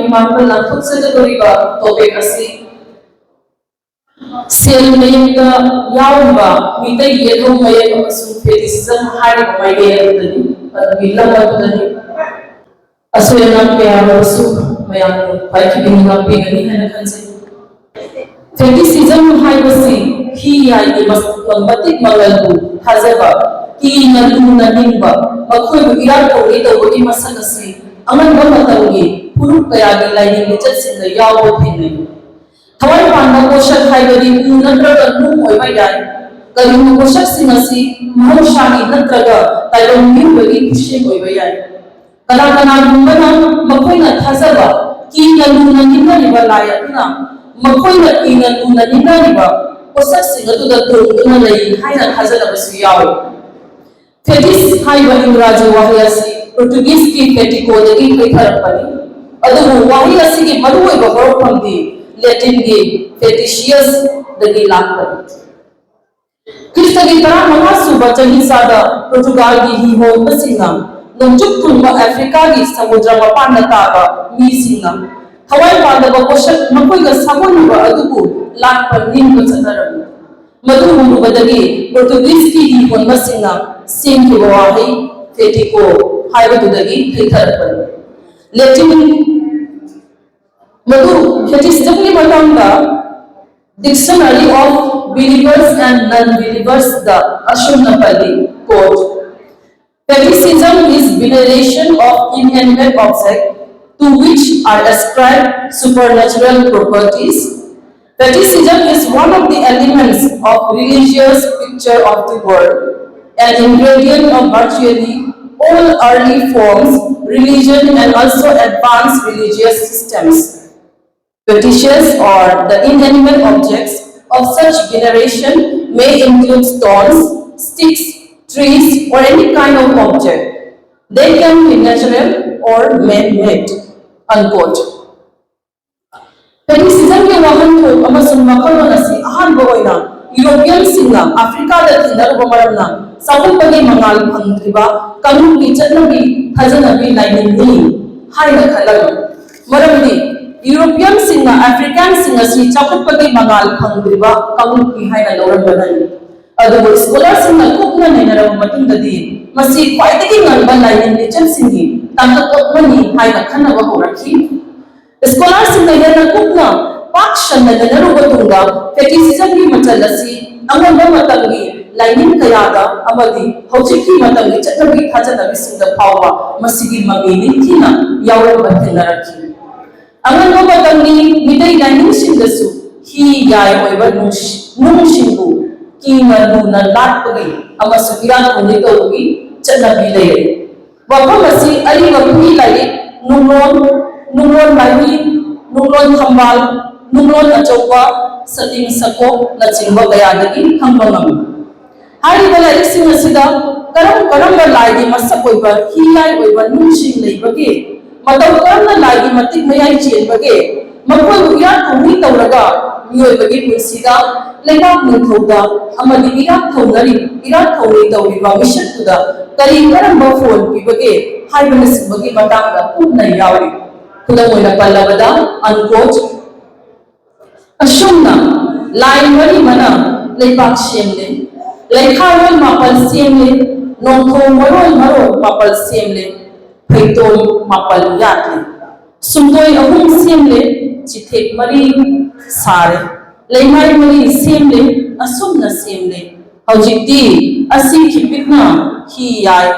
Mimang लाथुक सदोरिबा topic असि cell मेयंग यावबा मितै येथौ मयक अमसुं फेटिसिज्म हारिबा मायगेयदनि बिलमदनि असोयना पेयारसु मयाम पाइखिबिंग पेगनि हना खनसे फेटिसिज्म हाइबसी ही याई मतिक मंगलबु थाजबा की नलु ननिंबा मखोयबु इरार तौनि तौबगी मसकसी अमनबा मतंगी पुरु कयागी लाइनि मिचतसिंग यावबो थेंगै थवाई पांडा पोषक हाइबदी नत्रगा नु ओइबा याय कलिंग पोषक सिंगसी महौशागी नत्रगा ताइलों मिबगी खुशी ओइबा याय कला कना गुंबना मखोयना थाजबा की नलु ननिंबा लायना मखोयना की नलु ननिंबा पोषक सिंग अदुदा तोंगना लई हाइना थाजलबसु याव फेटिस हाइबा इंग्राजी वाहयासी पोर्तुगीज की फेटिको दगी कैथरपनी अदुबु वाहयासी की मरुओइबा हरफमदी लैटिन की फेटिशियस दगी लाकपनी क्रिस्त की तरह मंगासुबा चहिसादा पोर्तुगाल की ही हो मसिंगा नोंचुक तुंबा अफ्रीका की समुद्र मपान ताबा मीसिंगा थवाई पांडबा पोषक मखोइगा सामोनुबा अदुबु लाकपन निंबा चतरम मधु मुरुबदगी पोर्तुगीज की ही हो मसिंगा सिंग की वाही फेटिको हाइबदुदगी थैथरपन लैटिन मधु फेटिसिज्म मतंगा dictionary of believers and non believers the अशुनपल्ली quote fetishism is veneration of inanimate object to which are ascribed supernatural properties. Fetishism is one of the elements of religious picture of the world, an ingredient of virtually all early forms religion and also advanced religious systems. Fetishes or the inanimate objects of such veneration may include stones, sticks, trees or any kind of object. They can be natural or man-made. Unquote. Fetishism के वाहन को अमसुन मखलों नसी आहान बोइना European सिंगा Africa दक्षिण बमरना साबुपनी मंगाल भंगत्रिबा कानून की चटनबी थजनबी lining high न खलग मरमदी European सिंगा अफ्रीकन सिंगा सी चाकुपनी मंगाल भंगत्रिबा कानून की हाई न लौरन बननी अदुबो स्कॉलर सिंगा कुपना नेनरब मतुंददी मसी क्वाइटगी nganba लाइनिंग नेचर सिंगी तांतोपमनी हाई न खनबा होरखी स्कॉलर सिंगा हेना कुपना पाक्शन ननरुबतुंगा फेटिसिज्म की मचलसी अंगंबा मतंगी लाइनिंग कयादा अमदी हौजिकी मतंगी चटबी थाजनबी सिंगा फावा मसिगी मगेनी थिना यावरबा थिनरखी अंगंबा मतंगी मिदै लाइनिंग सिंगसु ही याय ओइबा नुंगसिंगु की मनु न लाटपगी अमसु इरान होने तौगी चटबी ले वफम असि अरिबा पुनी लाई नुंगलोन लाइनी नुंगलोन थंबाल नुंगलोन अचौबा सतिंग सको नचिंबा गयादगी खंबंगम हारिबा लाइसिंग असिदा करम लाइदी मसक ओइबा ही याय ओइबा नुंगसिंग लेबगे मतौ करना लाइदी मतिक मयाई चेनबगे मखोय उया थौनी तौरगा मियोइबगी पुंसिदा लेबाक निथौदा अमदि इराक थौनी तौरिबा मिशनतुदा करी करंबा फोन पिबगे हाइबन सिबगी बतांगा पुना यावरी खुदमोइना पल्लबदा अनकोट अशुमना लाइन मरी मना लेबाक सेमले लेखावल मापल सेमले नोंथो मरोल मापल सेमले फैतोल मापल यातले सुमदोय अहुम सेमले चिथेक मरी सारे लेमाई मरी सेमले असुमना सेमले हौजिक्ति असि खिपिकना ही याय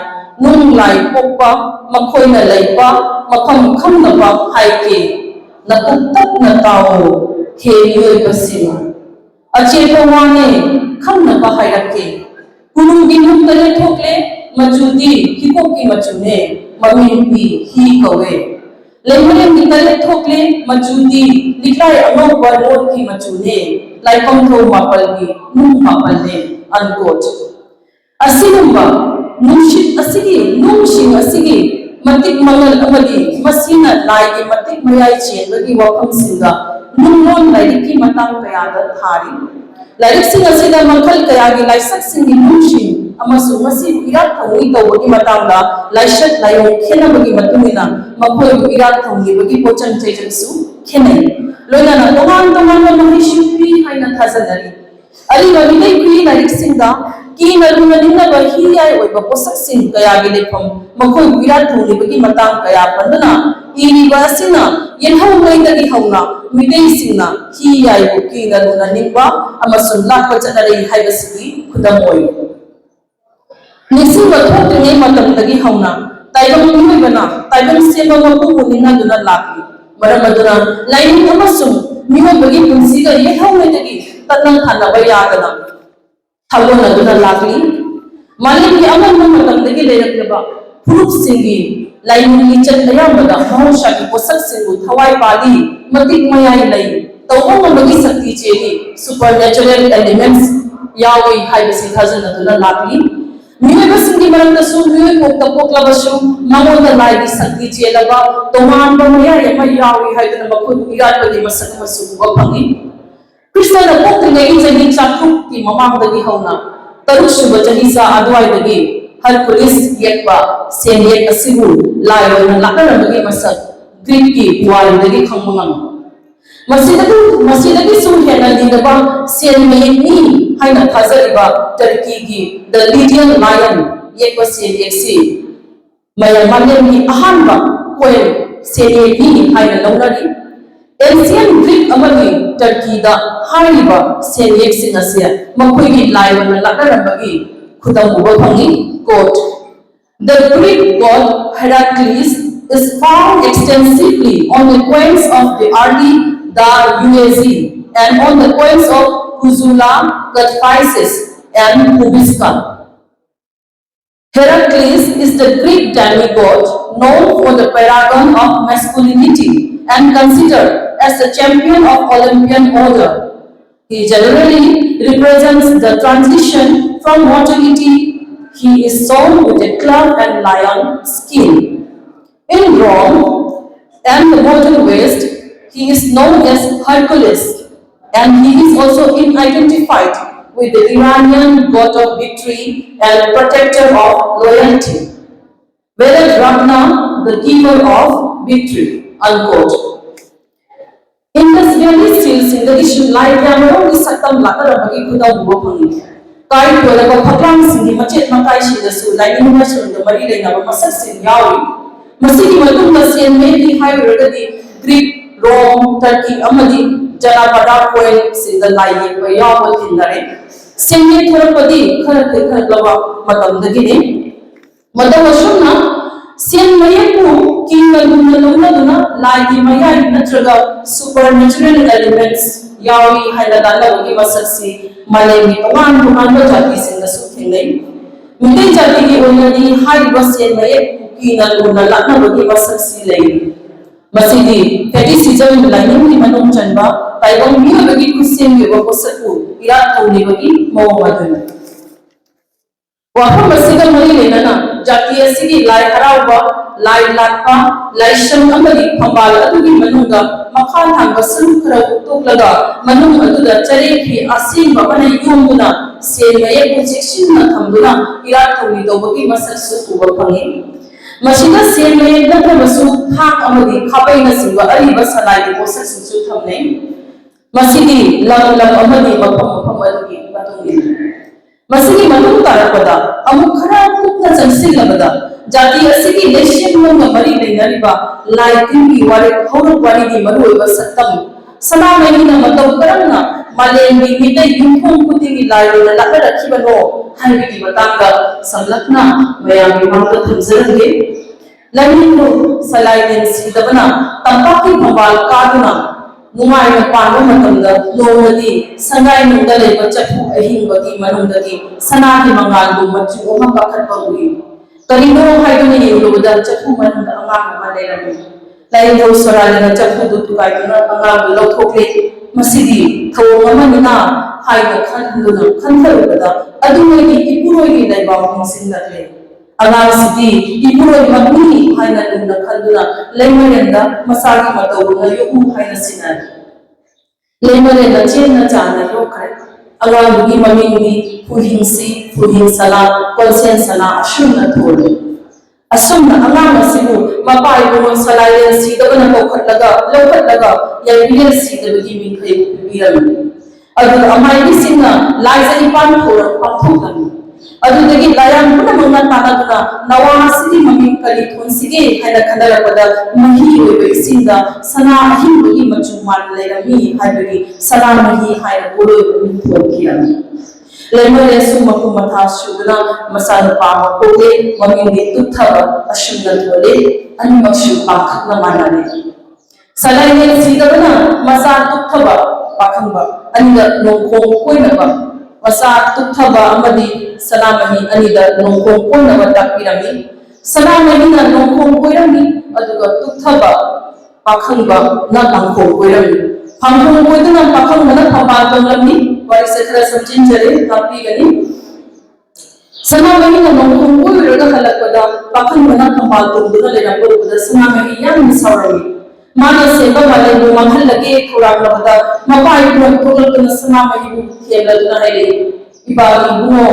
नुंग लाई पोक्पा मखोइना लैपा मखम खमनबा हाइके नकुतक नताओ हे योइबसिन अचेतो वाने खमनबा हाइरके कुनुंगी नुंगले ठोकले मचुदी हिकोकी मचुने ममिंगी ही कवे लेमले निकले ठोकले मचुदी निकाय अनोबा लोट की मचुने लाइपम थो मापलगी नुंग मापलने अनकोट असिनुंबा नुंशित असिगी नुंशिंग असिगी मतिक मंगल अमदी मसीना लाइगी मतिक मयाई चेनबगी वफम सिंगा नुंगलोन लाइगी की मतांग कयादा थारी लाइरिक्सिंग असिदा मखल कयागी लाइसक्सिंगी नुंगशिंग अमसु मसी इराक थंगी तौबगी मतांगा लाइशत लायों खेनबगी मतुंगिना मखोय इराक थंगी बगी पोचन चैजसु खेनै लोइना तोमान तोमान महिशिपी हाइना थाजनरी अली बगिदै कुई लाइरिक्सिंगा की नरुना निना बही याय ओइबा पोसक्सिंग कयागी लेफम मखोय इराक थंगी बगी मतांग कया पंदना इरिबा असिना येनहौ मैदगी हौना मिदै सिंना की याय की नरुना निंबा अमसुन लाखा चनरै हाइबसिगी खुदम ओइ निसिंग थोक्त्रिङै मतमदगी हौना ताइबम मिहोइबना ताइबम सेमा मपु मुनिना दुना लाखि मरम अदुना लाइनिंग अमसुन मिहोइबगी पुंसिगा येनहौ मैदगी तन्नंग थानबा यादना थागोन अदुना लाखि मालिंगी अमन मतमदगी लेरक्लबा फुरुपसिंगी लाइनिंग लिचन अयामदा महौशागी पोसक्सिंगु थवाई पाली मतिक मयाई लई तौबंगबगी शक्ति चेली सुपर नेचुरल एलिमेंट्स यावी हाइबसी थाजन अदुना लाखि मिहोइबसिंगी मरंदसु मिहोइ पोक्ता पोक्लबसु मंगोंदा लाइगी शक्ति चेलबा तोमान बमया यमा यावी हाइदना मखुद इरादबगी मसक मसु बफंगी कृष्णना पोक्त्रिङै जही चाखुकी ममांगदगी हौना तरुसुब जहीसा अदवाइदगी हरकुलिस येकबा सेन येक असिबु लाइरोना लाकरबगी मसक ग्रीक की वारिदगी खंगमंग मसीदगी सुहेना लिदबा सेन मेयनी हाइना थाजरिबा टर्की की द लीडियन लायन येकबा सेन येक्सी मया मालेमगी अहानबा पोएम सेन येनी हाइना लौनरी एंशियन ग्रीक अमगी टर्की दा हाइबा सेन येक्सी नसे मखोइगी लाइरोना लाकरबगी खुदम उबा fungi quote the Greek god Heracles is found extensively on the coins of the early Dar-Uezi and on the coins of Kuzula, Gatphisis and Kubiskan. Heracles is the Greek demigod known for the paragon of masculinity and considered as the champion of Olympian order. He generally represents the transition from mortality. He is shown with a club and lion skin. In Rome and the modern West, he is known as Hercules, and he is also identified with the Iranian god of victory and protector of loyalty, whereas Ragna, the giver of victory. Unquote. In this very still single issue, like Yamaro is Satam Lakarabagi Kudam Wopani. Kai Polaka Pakam Singhi Machet Makai Shidasu, like University of Marie Lena, Masak Sin Yawi, Masiki Matunga Sian Maybe High Regadi, Greek, Rome, Turkey, Amadi, Janabada Poel, Sinda Lai, Yawa Tindare, Singing Turpadi, Karaklava, Madam the Guinea, Madam Ashuna, Sian Mayaku, King Luna, Lai Maya, Natraga, supernatural elements, Yawi, Haidala, Giva Saksi. मालेंगी तमाम दुकान पर जाती से नसुखी नहीं मिले जाती की उन्नति हाई बस से नए कुकी न लूना लाना बगी बस सी नहीं मसीदी फेटिसिज्म लाइनिंग की मनों चंबा ताइवान में बगी कुछ में वो कुछ इराक होने बगी मोहम्मदन वहाँ मसीदा मरी लेना ना जाती ऐसी की लाई हरावा लाई लापा लाई शम अमरी फंबाल अदुगी मनोंगा मखान हम बसन करब तो लगा मनों अदुदा चले भी आसीम बपने यूमुना सेन में एक प्रोजेक्शन न थमदुना इराक होने तो बगी मसल सुख बपंगे मशीना सेन में एक नगर मसू थाक अमरी खापे न सिंगा अली बस हलाई को मसल सुख थमने मसीदी लग अमरी मपम अदुगी मतुंगी मसीदी मनों तारपदा अमुखरा कुत्ता जंसी लगदा जाती असिकी लेशियन में मरी लेनरिबा लाइटिंग की वाले खौरक वाली की मरुएबा सत्तम सना महीना मतौ करना मालेंगी मिते युंफों कुती की लाइरोना लगा रखी बनो हाइबी की बतांगा समलखना मयामी मांगता थमजरंगे लनिको सलाइनें सीधबना तंबाकी भंबाल कादना नुमाई में पानो मतंगा लोमदी संगाई मुंगले बच्चू अहिंगती मनुंगती सना की मंगालू मच्चू ओहा पखर पगुई करीनो हाइदुनी युलोदा चफु मन अंगाम मलेरमी लाइन दो सरालेना चफु दुतु काइदुना अंगाम लौथोकले मसिदी थोममनिना हाइद खनदुना खनथरुबदा अदुमैगी इपुरोइगी लाइबाव हिंसिनगले अंगाम सिदी इपुरोइ मगुनी हाइना दुना खनदुना लेमरेंदा मसागी मतौना युउ हाइना सिना लेमरेंदा चेना चाना योखरे Angang mamingdi Fuhingsi, Fuhingsala, Konsensala, Ashuna Thole. Asumna angang asibu mapai bungon salayan sida na lokatlaga yabiyan sida bagi mingkay bibiran. Adu amay singa laisa ipan thorang pangthokami. Adu dagi layang puna mga tanagna nawa sidi maming kalithon sige haina kandalapada mahi oibe sinda sana ahin bagi machuman lerami haibagi sana mahi haina bolo thon kiyami. Lemare summa kumata shudana masana pa koge mamindi tuthaba ashunda thole ani makshu pakhat na manane salai sidabana masa tuthaba pakhamba anida nongkong koinaba masa tuthaba amadi salamahi anida nongkong koinaba takpirami salamahi na nongkong koirami aduga tuthaba pakhamba na nongkong koirami Pangkong ko ito ng pakang manang pampatong lamni, wari sa kara sa jinjari, tapi gani. Sana mahi na nongkong ko yung halagpada, pakang manang pampatong doon na linapuro ko, sana mahi yan misawari. Mana seba malay mo mahal lagi kurang labada, mapahit mo tulad ko na sana mahi mo kiyala doon na hali. Ibagi mo,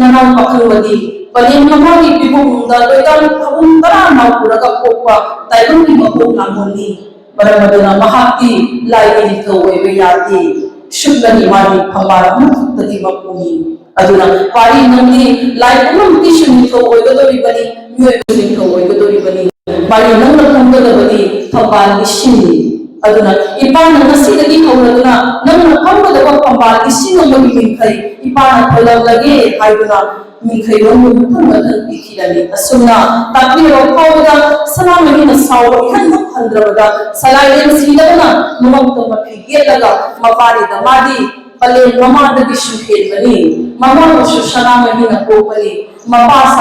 nanang pakang wadi. Paling namari bibong dalo, ilang pabong taranaw ko nagkakopwa, tayo ni mabong namon ni. Baramadana mahati lai ni to we yati shubani mani phamara mukti mapuni aduna pari namni lai pumam tishuni to we godori bani myoy ni to we godori bani pari namna phamda bani thambal ishini aduna ipana nasidagi hauraduna namna phamda phambal ishini bani minkhai ipana phalam lage haiduna minkhai rom phamda ikhilani asuna takni ro phawda sanamani na sawo ikhan handrabada salayen sidabana mamam maphige laga mapari da madi pale mama da bishu helbani mama ushu sanamani na kopali mapa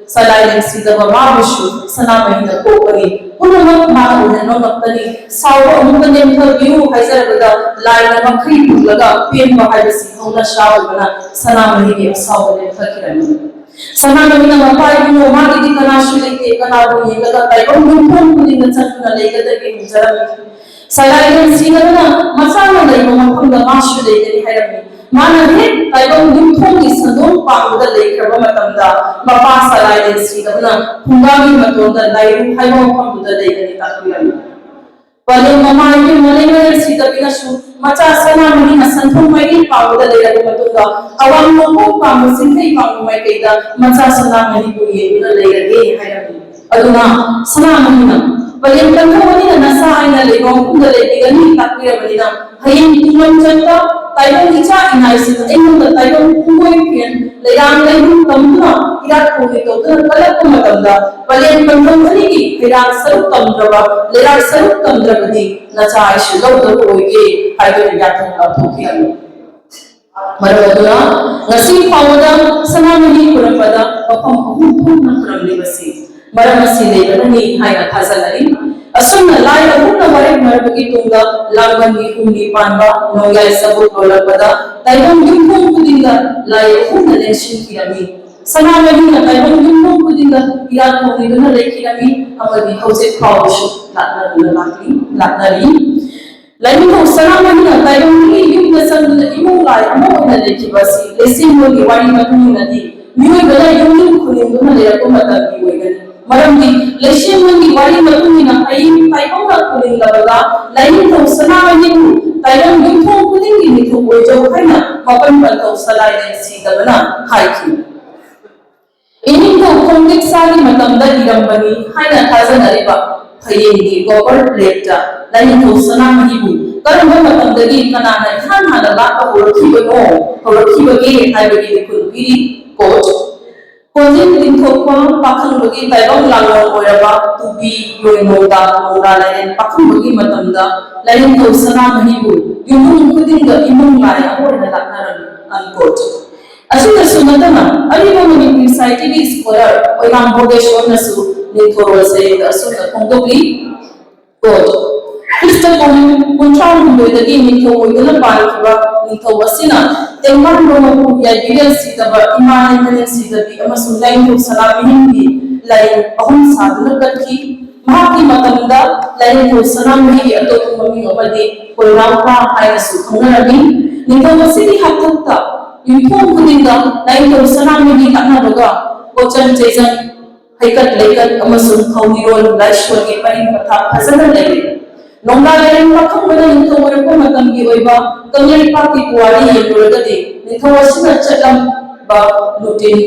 salayen sidaba ma bishu sanamani na kopali punama ma no naptani sawo umtane interview haizarabada laina makri laga pen ba haibasi hona shawbana sanamani ni sawo ne thakirani Sanamani na mapai mo magi di kana shulite kana bo yega tai ko mun pudi na chakna lega da ke jarami salayen sinana masana dai mo mun da mashule de hairami mana he tai ko mun thongi sadon pa da lekra ba matamda mapa salayen sinana phungami matonda dai hai mo pam da lega ni takirami Paling mamai ke mulai sida bina su maca sana mani nasanthum mai ki pauda de ra matunda awam mo pa musinthai pa mai ke da maca sana mani ko ye bina le ra ge hairami aduna sana mani na paling tangmani na nasa aina le ko kunda le ke gani takira bani na hayin tuman chanta taibon icha inai sin enun da taibon kungoi pian le ram le tamna irat ko ni to kalak ko matanda paling tangmani ki irat saru tamdraba le ram saru tamdrabadi na cha shi lo do ko ge haidon ya thong la thokiani maraduna ngasi pawda sanamani kurampada apam ahum thum na kuramle basi maramasi le bani haina thazalari asumna lai ahumna bare marabagi tunga langani umni panba nogai sabu dolabada taibon yumthum kudinga lai ahumna leshin kirami sanamani na taibon yumthum kudinga ira ko ni duna lekirami amadi hause khawshu laknari Lain ko sanamani na taibon ni yumna sanna imong lai amo na lekibasi lesin mo ni wari matuni na di mioi bala yumthum kunin duna le ko matabi wegani Maramdi leshin mangi wari matuni na ayin taibon na kunin labaga lain ko sanamani ku taibon yumthum kunin ni to bojo kaina mapan balto salai si dabana haiki ini ko kondik sagi matamda irambani haina thazanariba hayengi gobar plate lain ko sanamani bu karamba matamdagi kanana hana la ko horokibage haibagi kulbiri coach Kojin din thokpa pakhang bagi taibang langong oraba tubi yoinoda mora lain pakhang bagi matamda lain ko sanamani bu yumung kudinga imung maya orna laknaran unquote asuna sunatana ali mo ni scientific scholar oilam bodeshwar nasu ni thoro se asuna kongdobli quote Krista kunchang dagi ni thoi dala palkiba ni thawasina tengman romu ya bilal sidaba iman ni sidabi amasun lain ru salamin bi lain ahum sadna katki mahaki matamda lain ru sanam ni ato mami amadi kolam pa hai su khangarabi निंथौ असिगी हाथोक्ता युमथों खुदिंगा लाइंथौ सनामगी लाक्नाबगा कोचन चेजन हैकत लेकत अमसुं खौनिरोल लाइश्वरगी परिंग पथा फजन लेले नोंगा लेन पाखम बना निंथौ वरको मतंगी ओइबा कंगलें पाकी पुवारी येपुरगदे निंथौ असिना चलम बा लुटिन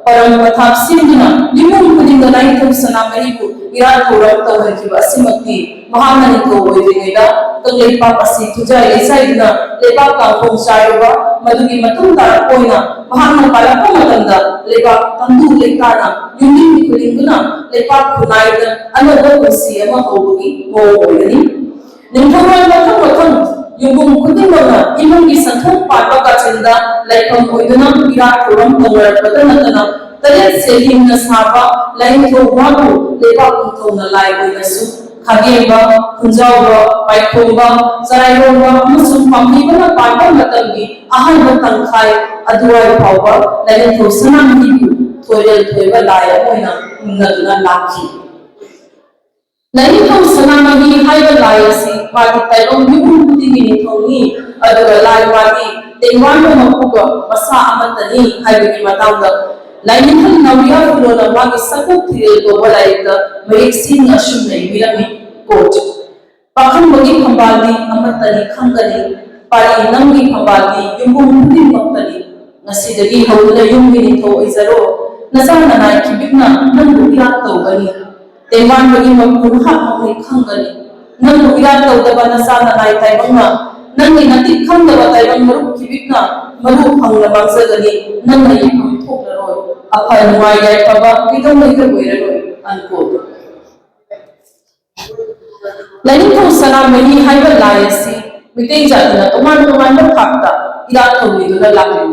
परम पथा सिंगना लिमुं खुदिंगा लाइंथौ सनामहीबु इरा थोरम तौहनखिबा असिमक्ति महाना निंथौ ओइद्रिगैदा कंगलें पाक असि थुजाय लेसाइदना लेबाक कांखों चायोबा मधुगी मतुं तारकोइना महाना पालको मतंदा लेबाक तंदु लेकाना युमिं खुलिंगना लेबाक खुनाइदा अनोबो पुंसी अमा हौबगी मोगोइगनी निंथौरल मथं मथं युगुं खुदिंगना इमुंगी संथों पाटोका चिंदा लाइफम ओइदना इरा थोरम तौरपदा नतना तलेत सेलिंगना साबा लाइंथौ वाबु लेबाक कुंथौना लाइ ओइनसु खागेबा खुंजावबा पाइखोबा जराइरोबा अमसुं पामलीबना पाटो मतंगी अहनबा तंखाय अदुवाय फावबा लाइंथौ सनामहीबु थोरल थोइबा लाय ओइना उन्नदना लाखी लाइंथौ सनामही हाइबा लायसी मागी ताइबम युगुं खुदिंगी निंथौनी अदुगा लाइ मागी तेंवानो मपुगा मसा अमतनी हाइबगी मताउदा लाइनिथल नवरिया फुलोना मागी सकुक थिरेल को बलाइदा मयेक सिंह अशुम नै मिरमी कोट पाखम बगी खंबाली अमतनी खंगनी पारी नंगी खंबाली युगुं खुदिं मक्तनी नसीदगी हौदना युंगी निंथौ ओइजरो नसा ननाय खिबिकना नंगु इराक तौगनी तेंवान बगी मपुन हामौनी खंगनी नंगु इराक तौदबा नसा ननाय ताइबंगा नंगी नति खंगबा ताइबंग मरु खिबिकना मरु फंगना मांगजगनी नंगा यफम थोकलरोय अफल नुवाय याइफबा बिदौ लैग गोइररोय अनकोट लाइनिथौ सनामही हाइबा लायसी मिटै जातना तोमान तोमान थाकता इराक तौलिदुना लाक्ली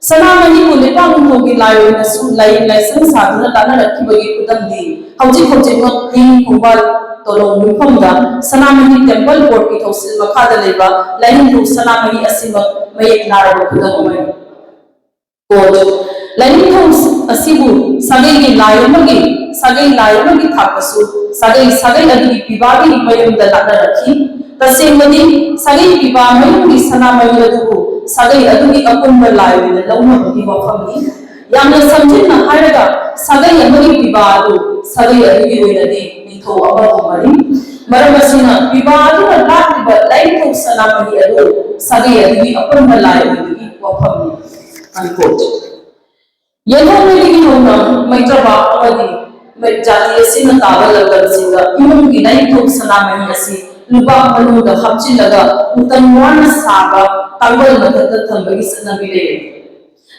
सनामही को लेपांगथौगी लायोइनसु लाई लाइसन साधुना ताना रखिबगी खुदमदी हौजिक हौजिक हिंग खुंबाल तोलों मुफमदा सनामही टेंपल बोर्ड की थौसिल मखादा लेबा लाइनिथौ सनामही असिमक मयेक नारबा खुदममै कोट लाइनिथौ असिबु सगैगी लायमगी थाकसु सगै अदुगी पिबागी मयुमदा लाना रखी तसेंगदी सगै पिबा मयुमगी सनामही अदुबु सगै अदुगी अपुंबा लायोइना लौनबगी वफमनी यामना समझिना हायरगा सगै अमगी पिबा अदु सगै अदुगी ओइनदी निंथौ अमगुमरी मरमसिना पिबा अदुना लाक्लिबा लाइनिथौ सनामही अदु सगै अदुगी अपुंबा लायोइनदी वफमनी अनकोट यथोमेलिगी होना मैत्रबा अमदी जाति असिना ताबा लगलसिंगा इमुंगी लाइनिथौ सनामही असि लुबा मनुदा हपचिलगा उतनवाना साबा तांगल मतदा थंबगी सनाबी लेरे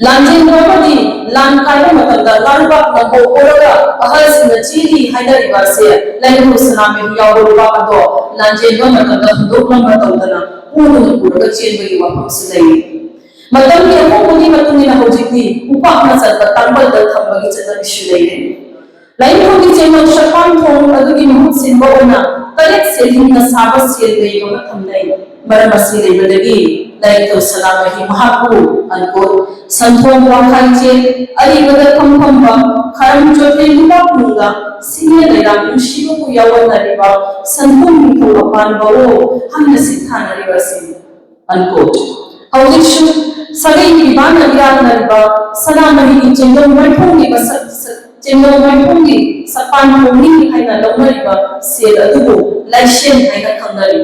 लांजेंद्रमदी लान कायबा मतदा लारुबा नगो ओरगा अहलसिना चीली हाइदरिबा से लाइनिथौ सनामही यावरुबा अदो लांजेंद्र मतदा हुदोकलम तौदना पूर्ण पुरगा चेनबगी वफम सिलेरे मतम के अहोंगी मतुंगिना हौजिकती उपाकना चलता तांगल थंबगी चतबिशु लेरे लाइनिथौगी चेमन शपान थोंग अदुगी मुहुत सिनबा ओना तलेत सेलिंगना साबा सेल गईबा मथमनै मरमसी लेबदगी लाइनिथौ सनामही महापु अनकोट संथोंग वाखाइचे अरिबदा थंफंबा खरम चोटे लुबा पुंगा सिने लेरा मुशिबु को यावनरिबा संथोंग निथौ अपानबाओ हमना सिथानरिबासि अनकोट हौजिकशु सगै पिबाना इराकनरिबा सनामही चेंगम मैफोंगी चेंगम मैफोंगी सपान फोंगी हाइना लौनरिबा सेल अदुबु लाइसेन हाइना खंगरी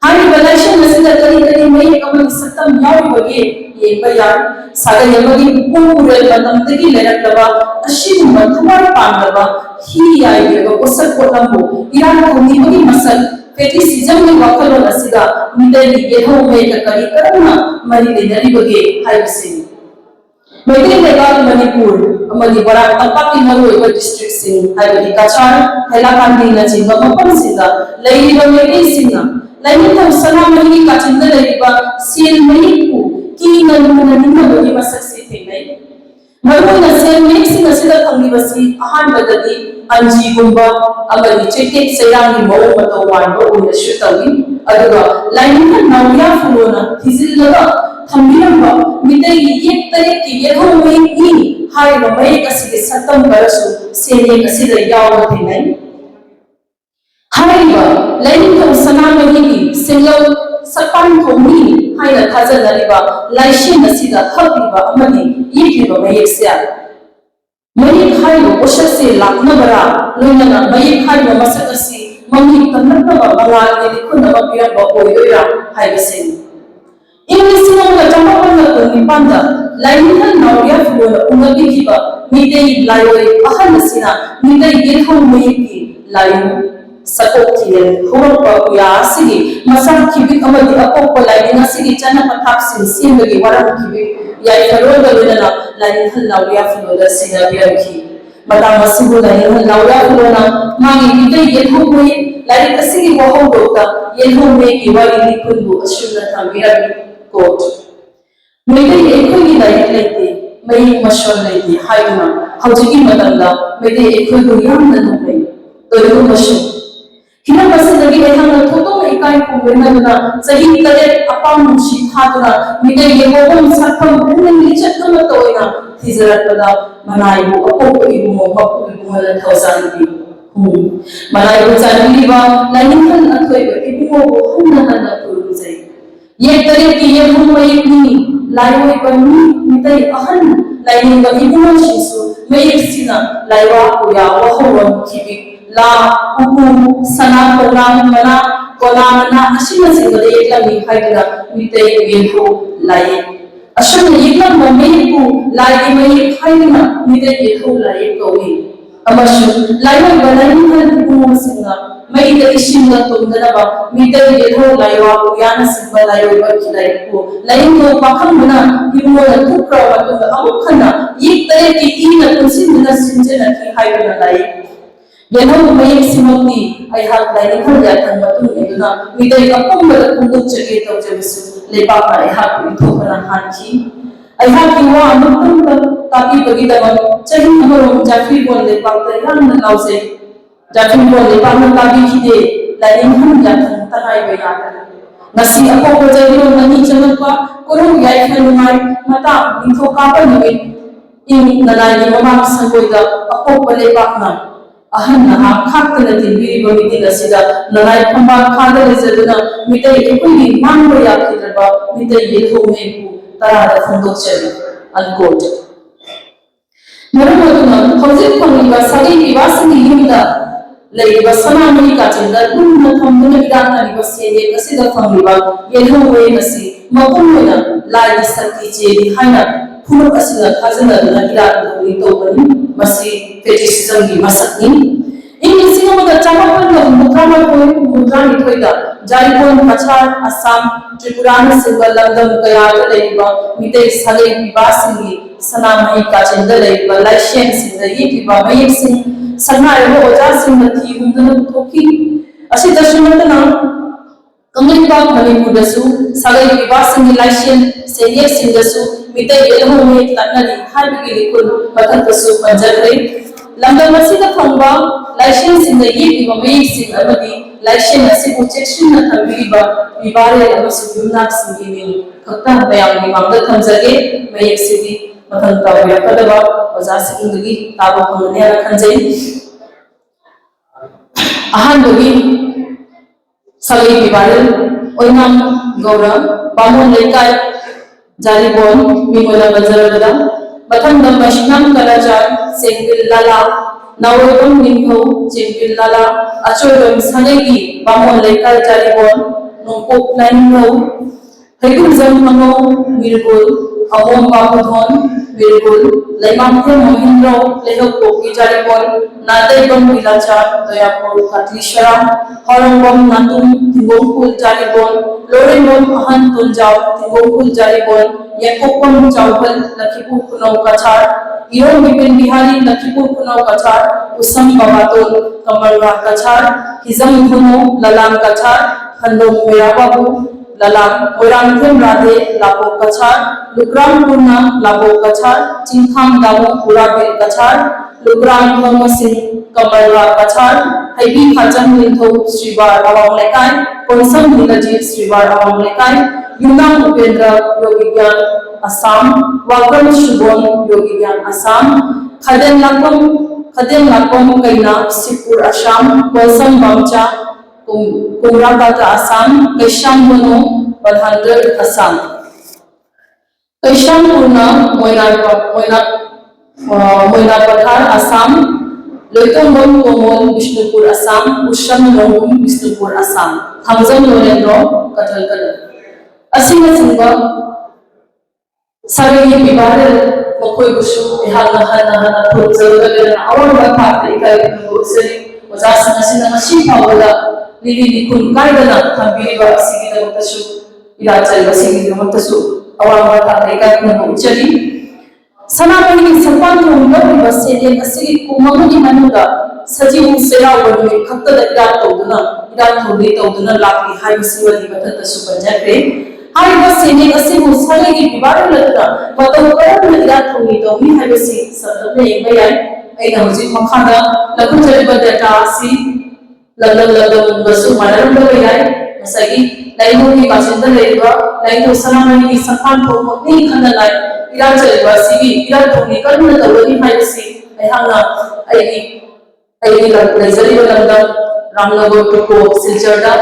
हारिबा लाइसेन असिदा करी करी मयेक अमगी सत्तम यावरिबगे येंबा यार सगै अमगी पुपुरेल मतमदगी लेरक्तबा अशिगुम्बा थमार पांगबा ही याइबेगा ओसक कोलंबु इराक थोंगीबगी मसल फेटिसिजम नि वखलोन असिगा मिदली येहो मेक करी करना मरी लेनरिबगे हाइबसिंग मैत्री लेबाग मणिपुर अमदी बड़ा तंपाकी मरुओइबा डिस्ट्रिक्ट सिंग हाइबदी कचार हैलाकांडी नचिंबा मफमसिदा लैरिबा मैत्री सिंगा लाइनिथौ सनामही काचिंदा लैरिबा सेल मणिपु की ननुननिंगबगी मसक्सि थेंगै मरुना सेल मेक्सिंग असिदा थंगिबसि अहानबदगी अंजीगुंबा अमदी चेटेक सैरांगी मओ मतौ वांबा ओइनसु तौगी अदुगा लाइनिथौ नवरिया फुलोना थिजिलगा थंबिरंबा मिदैगी येक तरेकी येथौमै इ हाइबा मयेक असिगे सत्तम बरसु Sinek असिदा यावबा थेंगै हाइबा लाइनिथौ सनामहीगी sakpan thongni haina thajanariba laishin asida hakiba amani yikiba mayeksia mayek haibo oshase laknabara loinana mayek haibo masakasi mami tanaknaba bangal ni likhunaba piraba oidoira haibase English na jamapan na kunipanda lainihan nauria fulo ungabi kiba midei layoi ahan sina midei gethong mayeki layu sakok kiyen horpa kuya sigi masak kibik amadi apok lainina sigi chana pathap sin simbagi waram kibik yai karol galuna lainihan nauria fulo da sina biarki mata masibu lainihan nauria fulo na magi midei gethong may lain kasigi wahong dota yethong mayeki wali likunbu asyuna thambirami Quote. Mayday ekhoi lai laite mai mashon laite haiduna haujiki matanda mayday ekhoi ko yamna nubai toiru mashon hina pasidagi ehana thoto ikai kumena duna sahi kale apam shi thaduna mayday yehobon sakham unni chatna toina thizaratda manaibu apo ibu mo bapu ibu la thawsan bi manaibu chanliba laninhan athoi ibu mo hunna hanna turuzai ये तरह की ये हम एक नहीं live बनी मिताई अहन live बनी बुआ शिशु मैं एक सीना लाइव कुया वह किबी ला उकु सना कोलामना अशिना सिंगले एक लगी हाइडना मिताई ये हो लाइव अशुन एक लग मम्मी को लाइव में एक हाइडना मिताई ये हो लाइव कोई अमशु लाइव बनानी है बुआ सिंगा मैं इधर इशिंगा तुमदनबा मिताई ये हो लाइव याना सिंबा लाइव बकी लाइव को लाइव को पखम बना हिमो लुक्रा मतुंगा अमुखना एक तरह की इन कुंसिन सिंजना की हाइडना लाइव यनो मैं सिमोती आई हाथ लाइव हर जाता मतुं इतना मिताई अपम बल कुंदुक चके तो जबिसु लेपा आई हाथ इथो बना हांची आई हाथ की वो अमुखन ताकि बगी दबन चही हमरो जाफी बोल ले पाते यान लाउसे जाफी बोल ले पाना ताकि खिदे लाइव हम जाता तनाई बयाता nasi ako ko jadi nani jangan pa kurung yai kanumai mata info kapan nabi ini nanai mama sangoi da ako pale pakna ahan na khak na tin biri bami tin asida nanai khamba khada rezaduna mitai ekui mango ya kidraba mitai yetho me ku tara da fundok chali unquote marumaduna hojik phangiba sagi vivasangi yumda laiba sanamani ka chinda unna thamduna idana ni basye kasida phangiba yelho we nasi makumuna lai sakti che haina phuluk asina khazana na idana ni to bani masi fetishism gi masakni in sinama da chamapan na mutrama ko mutrani thoida jaipon pachar assam tripura na singal landam kaya laiba mitei sale vivasangi sanamani ka chinda laiba laishen sinda yi viva mayek sin Sana ero oja sing nathi undana thoki asi dashumatana kamli ba mani kudasu sagai vivasing election senior sindasu mitai elho me tanani harbi likun patakasu panjare lambda masida phangba election sindayi bimai sing amadi election asi protection na thabiba vivare amasu yumnak singini khakta bayam ni mangda thamjage mayek sidi mathang tawya kadaba ozasi indagi tabo phangne ara khanjai ahan bagi sagai vivare oinam gaura bamon lekai jaribon mimola bazarada mathang dam mashnam kalachar sengpil lala nawodam minho sengpil lala achodam sanegi bamon lekai jaribon nongkok nanho hegumzam mano mirgul amom babudhon mirgul laimamthe mohindro lehok koki jaribon nadai bam bilachar doyapur katlishara horongom natum tingongkul jaribon lorengom ahan tunjau tingongkul jaribon yakopom chawbal lakhipur kunau kachar iron bipin bihari lakhipur kunau kachar usam babaton kamalwa kachar hizam dhuno lalam kachar handong merababu lalam oirangthem radhe labo kachar lukram purna labo kachar chinkham damu purabil kachar lukram thomasin kamalwa kachar haibi khajam nintho sribar awang lekai konsam nilaji sribar awang lekai yunam upendra yogigyan assam wakam shubon yogigyan assam khaden lakom kaina sipur assam konsam bamcha Kumrakata Assam, Kesham Bono, 100 Assam. Kaisham Purna Moina Pathar Assam, Loitomon Komon Bishnupur Assam, Usham Longum Bishnupur Assam, Hamzam Lorendro Kathal Kadal. Asinga Singa Sari Bibare Mokoi Bushu, Hana Purza, our Bata, Seri, was asking a Shipa, Lili Kun Kaidana, Tambiva, Sigi Tasu, Ilacha, Sigi Montasu, our Bata, Chari. Sanamani Sapan to Nova Sadian, a city Kumani Manuda, Saji Sera, Kata the Gatoduna, Gatoduna, Laki, High Sivali, Batata Super Jacke. I was saying a single Sali Bibarata, but the word that to me, though we have a seat, Saturday, I know Makana, Lakuta Data, see, Lala, Basu, Masagi, Lainu, Kasinda Leva, Lainu Sanamani, Sapan to me, and the light. Iracha Sigi, Iratomi, Karna, the Wadi High I hang I Lazari Ramnago to go, Siljarda,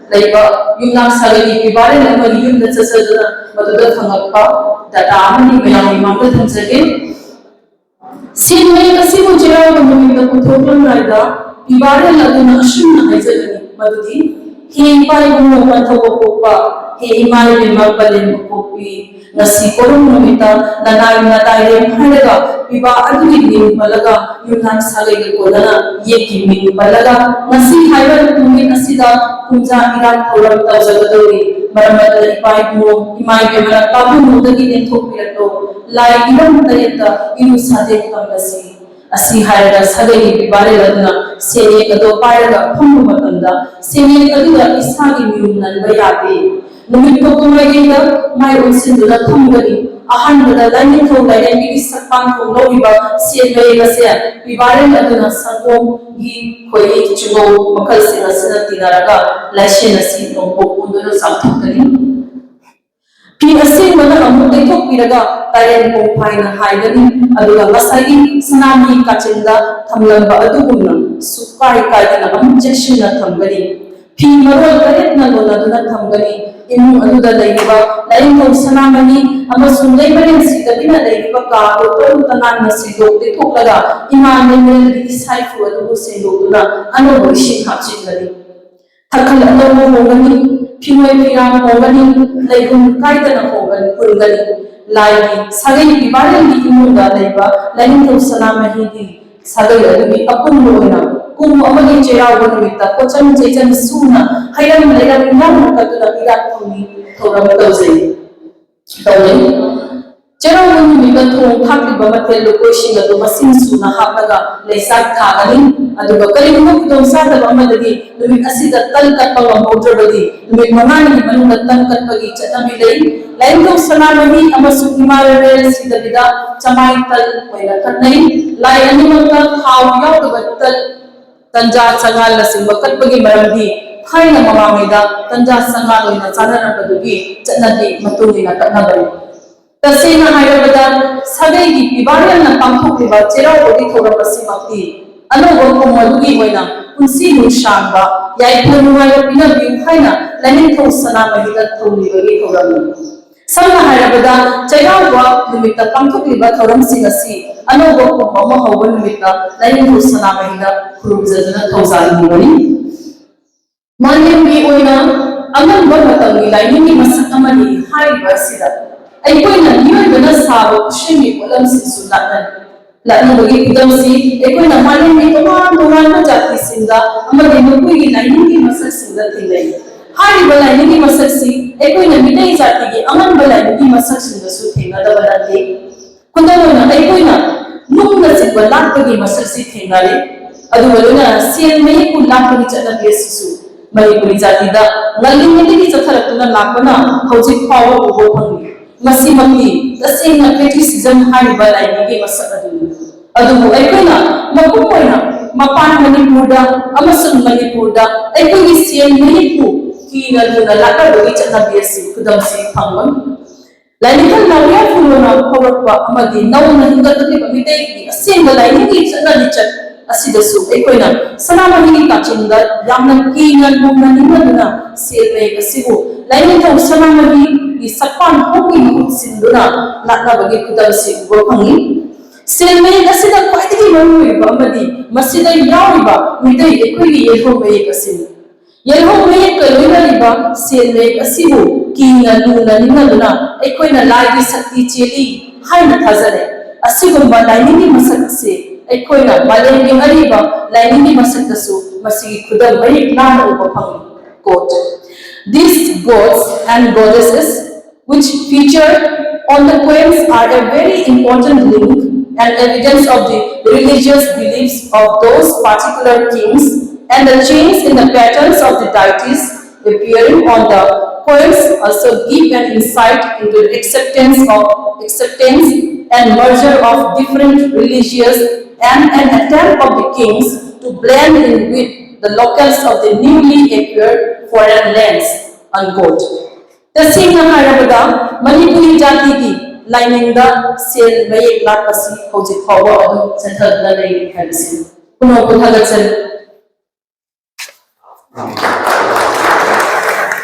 like Yuna Salani, Pibaran, and when you necessarily, but the Hangapa, that Amani Mayami Mountains again. Sin made a civil general moving the Putokan Raida, Pibaran Laguna Shuna Hazard, Madudi, he by Mupantopa, he might be Mabalin Popi. Nasi korong numita nanay halaga iba adugin balaga yunan salay ko na yekin balaga nasi hayal tumit asida kunja iran thoram tawzagadori maramat ipay mo imay bemara tabu mudagi din thopirato lai iram tayeta inu sade tamasi asi hayal salay ibare ladna sene kado payraga phamu matanda sene kaduga isagi miyunan bayade Numit ko kumagina may unsin doon tunggani ahan doon lanin ko gaya ni isapang ko no iba siya may kasi ibaran na doon sa kong gi koy chugo makal sila sila tinaraga lasya na si nung po doon sa tunggani Pinasin mo na ang ito piraga tayo kong pay na haygani aduga masagi sinami kachinda tamlamba aduguna sukay kaya na objection na tamgani Pimarol kalit na doon na tamgani Inu anuda daiba lain ko sanamani amasung daibarin si dabina daiba ka to tanan na si dok de thoklaga iman ne isai fu adu se dokuna anu boishi khapchin gari thakal anu hongani phimoi phiram hongani laihun kaida na hongani purgani lai sagai bibaren di imuda daiba lain ko sanamani di sagai adu apun moina kum amagi chera bonita kocham jejan suna hayam leram nam katula irat thuni thoram tawjai tawni chera bonita thong thakli bamatel lokoshi adu masin suna hapnaga leisak thagani aduga kalimuk dom sa da bamadagi numi asida tal kat pawa modrabadi numi manani manunga tan kat pagi chatami lei lain dom sanamani amasu himalaya sida bida chamai tal koina katnai lai animal ka khaw yaw da batal Tanja sangal na simbakat pagi maramdi kaya na mamamida tanja sangal na sana na padugi canadi matuli na kanabali. Kasi na hayabada sagay di ibaran na pangkok diba cheraw o di thora pasimakti. Ano wag kung madugi mo na kung sino siyang ba yay punungayo pinabing kaya na lanin kong sana mahidat thuli bagi thora mo. Sana hayabada cheraw wa lumita pangkok diba thoram sinasi. Ano wag kung mamahawan lumita lanin kong sana mahidat Kurumzadana Tauzani Mani. Manim bi oina aman bahatangi laini masakamani hai basida. Ay koina niyo bana sabo shimi ulam si sulatan. Lana bagi pidam si ay koina manim bi tuman na jati sinda amadi mukui laini masak sinda tilai. Hai balaini masak si ay koina midai jati gi aman balaini masak sinda su thenga da balati. Kundana ay koina nung na si balat bagi masak si thenga le Aduh, sian mai pun lak ni cakap dia susu. Mai pun jadi dah. Ngalin ni kita cakap tu nak mana? Hujung power ubo panggil. Masih mati. Tapi nak kerja season hari balai ni masak aduh. Aduh, aku na, makupo na, mapan manipuda, amasung manipuda. Aku ni sian manipu. Kina tu na lak bagi cakap dia si kudam si pangman. Lain kan nawai pun na power pa amadi. Nawa na hingga tu ni pamitai. Sian balai ni cakap ni cakap. asidasu ekoina sanamani kachinda yamna kinga lumna nimaduna selme asibu laini thau sanamani ki sapan hoki sinduna natna bagi kudal si gophangi selme asida kwaidagi maruiba amadi masida yawiba midai ekoi yelhome kasin yelhome kaloina liba selme asibu kinga lumna nimaduna ekoina lagi sakti cheli haina thazare asigumba laini masak se ekoina malengi ariba laini masakasu masigi khudal bai nana upaphang quote these gods and goddesses which feature on the poems are a very important link and evidence of the religious beliefs of those particular kings and the change in the patterns of the deities appearing on the poems also give an insight into the acceptance and merger of different religious and an attempt of the kings to blend in with the locals of the newly acquired foreign lands. Unquote. Tasingna harabada Manipuri jati ki lainingda sel mayek lakasi hojik phawa adu santhadna lei habisi. Puno puthagatsan.